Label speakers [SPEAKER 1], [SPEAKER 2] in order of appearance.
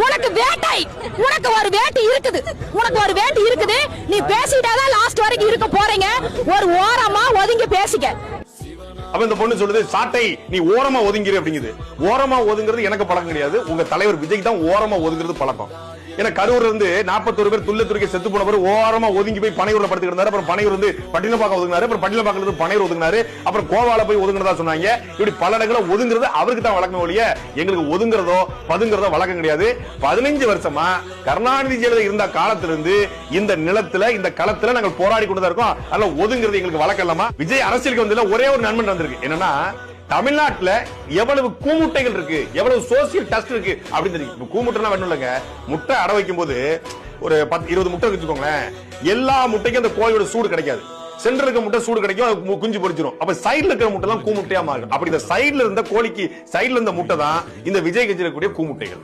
[SPEAKER 1] உனக்கு வேட்டை, உனக்கு ஒரு வேட்டை இருக்குது, உனக்கு ஒரு வேட்டை இருக்குது. நீ பேசிட்டாதான் லாஸ்ட் வரைக்கும் இருக்க போறீங்க. ஒரு ஓரமா ஒதுங்கி பேசிக்க.
[SPEAKER 2] அப்ப இந்த பொண்ணு சொல்லுது சாட்டை நீ ஓரமா ஒதுங்கிரு அப்படிங்குது. ஓரமா ஒதுங்கிறது எனக்கு பழக்கம் கிடையாது. உங்க தலைவர் விஜய் தான் ஓரமா ஒதுங்கிறது பழக்கம். ஏன்னா கரூர்ல இருந்து 41 பேர் துள்ளத்துறைக்கு செத்து போன பேர் ஓரமா ஒதுங்கி போய் பனையூர்ல படுத்து கிடந்தாரு. அப்புறம் பனையூர் வந்து பட்டினப்பாக்கம் ஒதுங்கினாரு. அப்புறம் பட்டினப்பாக்கத்துல இருந்து பனையூர் ஒதுங்கினாரு. அப்புறம் கோவால போய் ஒதுங்கினதா சொன்னாங்க. இப்படி பல இடங்கள ஒதுங்குறது அவருக்கு தான் வழக்கம் ஒழிய எங்களுக்கு ஒதுங்குறதோ பதுங்குறதோ வழக்கம் கிடையாது. 15 வருஷமா கருணாநிதி ஜெயலலிதா இருந்த காலத்திலிருந்து இந்த நிலத்துல இந்த களத்துல நாங்கள் போராடி கொண்டுதான் இருக்கோம். அதனால ஒதுங்குறது எங்களுக்கு வழக்கம் இல்லாம விஜய் அரசியலுக்கு வந்ததுல ஒரே ஒரு நன்மை வந்திருக்கு. என்னன்னா தமிழ்நாட்டுல எவ்வளவு கூமுட்டைகள் இருக்கு, எவ்வளவு சோசியல் டஸ்ட் இருக்கு அப்படின்னு தெரியும். கூமுட்டைனா வேணும் இல்லங்க, முட்டை அடை வைக்கும் போது ஒரு 10-20 முட்டை வச்சுக்கோங்களேன். எல்லா முட்டைக்கும் அந்த கோழியோட சூடு கிடைக்காது. சென்டர் இருக்க முட்டை சூடு கிடைக்கும், குஞ்சு பொரிச்சிடும். அப்ப சைடுல இருக்கிற முட்டை தான் கூமுட்டையா மாறும். அப்படி இந்த சைடுல இருந்த கோழிக்கு சைடுல இருந்த முட்டை தான் இந்த விஜய் கட்சியில கூடிய கூமுட்டைகள்.